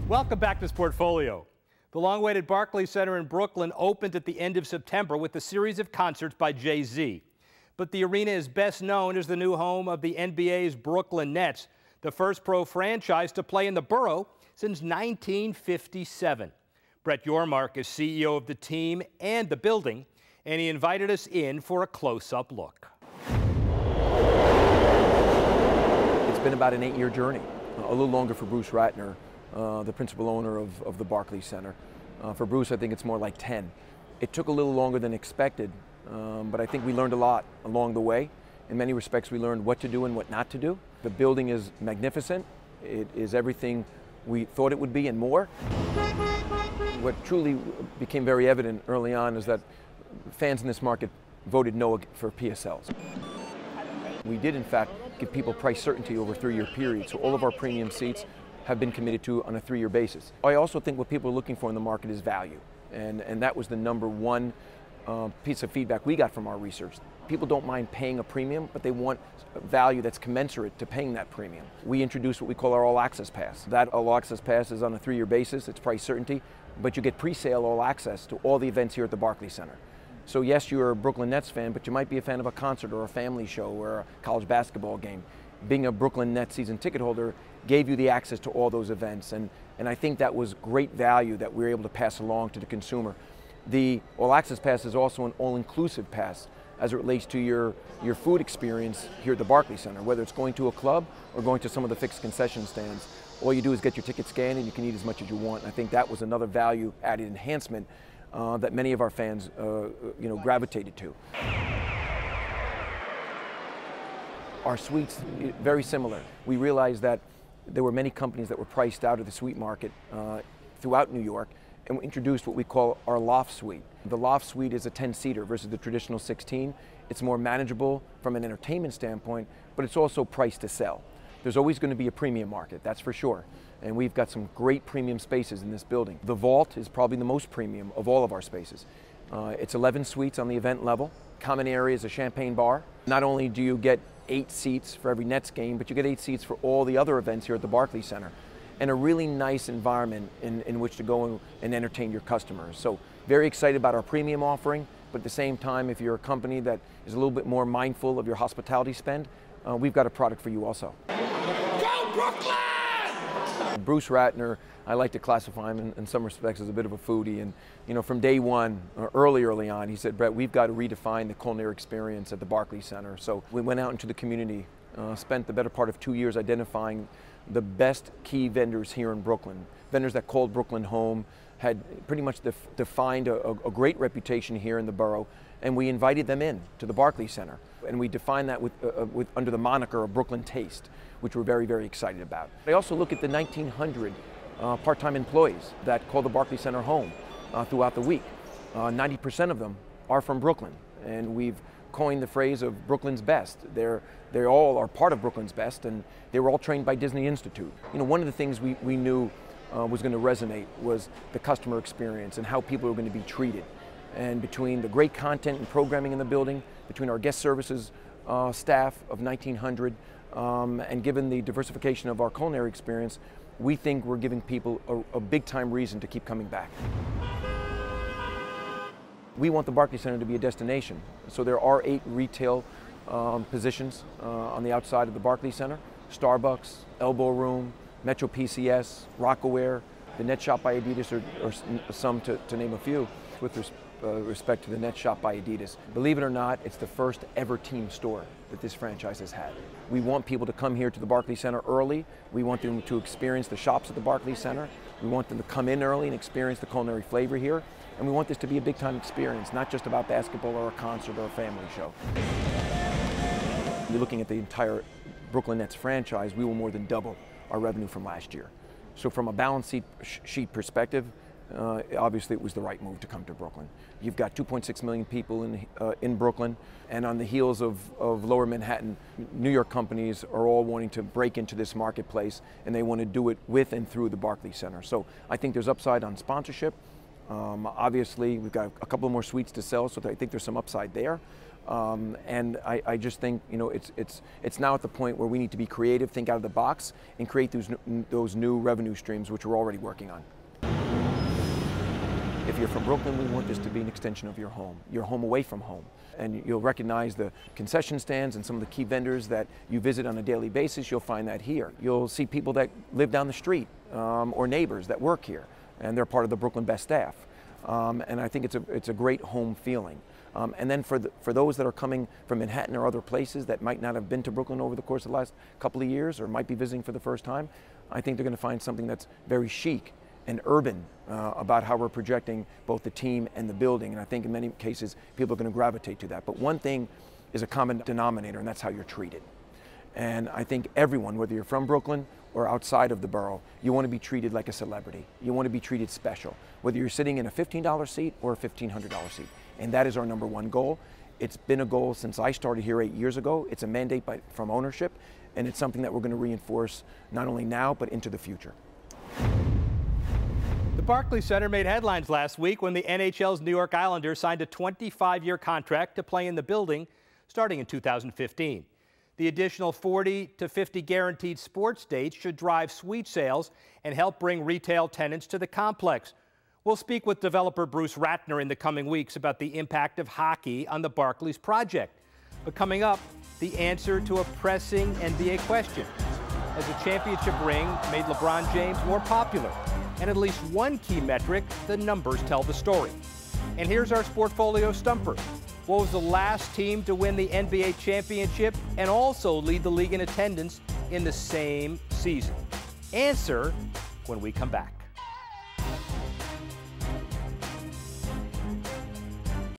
Welcome back to Sportfolio. The long-awaited Barclays Center in Brooklyn opened at the end of September with a series of concerts by Jay-Z. But the arena is best known as the new home of the NBA's Brooklyn Nets, the first pro franchise to play in the borough since 1957. Brett Yormark is CEO of the team and the building, and he invited us in for a close-up look. It's been about an 8-year journey, a little longer for Bruce Ratner, the principal owner of the Barclays Center. For Bruce, I think it's more like 10. It took a little longer than expected, but I think we learned a lot along the way. In many respects, we learned what to do and what not to do. The building is magnificent. It is everything we thought it would be and more. What truly became very evident early on is that fans in this market voted no for PSLs. We did, in fact, give people price certainty over a 3-year period, so all of our premium seats have been committed to on a 3-year basis. I also think what people are looking for in the market is value, and that was the number one piece of feedback we got from our research. People don't mind paying a premium, but they want value that's commensurate to paying that premium. We introduced what we call our All Access Pass. That All Access Pass is on a 3-year basis, it's price certainty, but you get pre-sale all access to all the events here at the Barclays Center. So yes, you're a Brooklyn Nets fan, but you might be a fan of a concert or a family show or a college basketball game. Being a Brooklyn Nets season ticket holder gave you the access to all those events, and I think that was great value that we were able to pass along to the consumer. The All Access Pass is also an all-inclusive pass as it relates to your food experience here at the Barclays Center, whether it's going to a club or going to some of the fixed concession stands. All you do is get your ticket scanned and you can eat as much as you want. And I think that was another value-added enhancement that many of our fans gravitated to. Our suites, very similar. We realized that there were many companies that were priced out of the suite market throughout New York, and we introduced what we call our Loft Suite. The Loft Suite is a 10-seater versus the traditional 16. It's more manageable from an entertainment standpoint, but it's also priced to sell. There's always going to be a premium market, that's for sure. And we've got some great premium spaces in this building. The Vault is probably the most premium of all of our spaces. It's 11 suites on the event level. Common area is a champagne bar. Not only do you get 8 seats for every Nets game, but you get 8 seats for all the other events here at the Barclays Center. And a really nice environment in which to go and entertain your customers. So very excited about our premium offering, but at the same time, if you're a company that is a little bit more mindful of your hospitality spend, we've got a product for you also. Go Brooklyn! Bruce Ratner, I like to classify him in some respects as a bit of a foodie, and from day one, or early on, he said, Brett, we've got to redefine the culinary experience at the Barclays Center. So we went out into the community, spent the better part of 2 years identifying the best key vendors here in Brooklyn, vendors that called Brooklyn home, had pretty much defined a great reputation here in the borough, and we invited them in to the Barclays Center. And we defined that under the moniker of Brooklyn Taste, which we're very, very excited about. I also look at the 1,900 part-time employees that call the Barclays Center home throughout the week. 90% of them are from Brooklyn, and we've coined the phrase of Brooklyn's best. They all are part of Brooklyn's best, and they were all trained by Disney Institute. One of the things we knew was going to resonate was the customer experience and how people were going to be treated. And between the great content and programming in the building, between our guest services staff of 1,900, and given the diversification of our culinary experience, we think we're giving people a big-time reason to keep coming back. We want the Barclays Center to be a destination, so there are 8 retail positions on the outside of the Barclays Center: Starbucks, Elbow Room, Metro PCS, Rockaware, the Net Shop by Adidas, or some to name a few. With respect to the Net Shop by Adidas, believe it or not, it's the first ever team store that this franchise has had. We want people to come here to the Barclays Center early. We want them to experience the shops at the Barclays Center. We want them to come in early and experience the culinary flavor here. And we want this to be a big time experience, not just about basketball or a concert or a family show. You're looking at the entire Brooklyn Nets franchise, we will more than double our revenue from last year. So from a balance sheet perspective, obviously it was the right move to come to Brooklyn. You've got 2.6 million people in Brooklyn, and on the heels of Lower Manhattan, New York companies are all wanting to break into this marketplace, and they want to do it with and through the Barclays Center. So I think there's upside on sponsorship. Obviously, we've got a couple more suites to sell, so I think there's some upside there. And I just think, you know, it's now at the point where we need to be creative, think out of the box, and create those new revenue streams, which we're already working on. If you're from Brooklyn, we want this to be an extension of your home away from home. And you'll recognize the concession stands and some of the key vendors that you visit on a daily basis. You'll find that here. You'll see people that live down the street or neighbors that work here, and they're part of the Brooklyn Best staff. And I think it's a great home feeling. And then for those that are coming from Manhattan or other places that might not have been to Brooklyn over the course of the last couple of years or might be visiting for the first time, I think they're going to find something that's very chic and urban about how we're projecting both the team and the building. And I think in many cases, people are going to gravitate to that. But one thing is a common denominator, and that's how you're treated. And I think everyone, whether you're from Brooklyn or outside of the borough, you want to be treated like a celebrity. You want to be treated special, whether you're sitting in a $15 seat or a $1,500 seat. And that is our number one goal. It's been a goal since I started here 8 years ago. It's a mandate from ownership, and it's something that we're going to reinforce not only now, but into the future. The Barclays Center made headlines last week when the NHL's New York Islanders signed a 25-year contract to play in the building starting in 2015. The additional 40 to 50 guaranteed sports dates should drive suite sales and help bring retail tenants to the complex. We'll speak with developer Bruce Ratner in the coming weeks about the impact of hockey on the Barclays project. But coming up, the answer to a pressing NBA question. As a championship ring made LeBron James more popular, and at least one key metric, the numbers tell the story. And here's our Sportfolio stumper. What was the last team to win the NBA championship and also lead the league in attendance in the same season? Answer when we come back.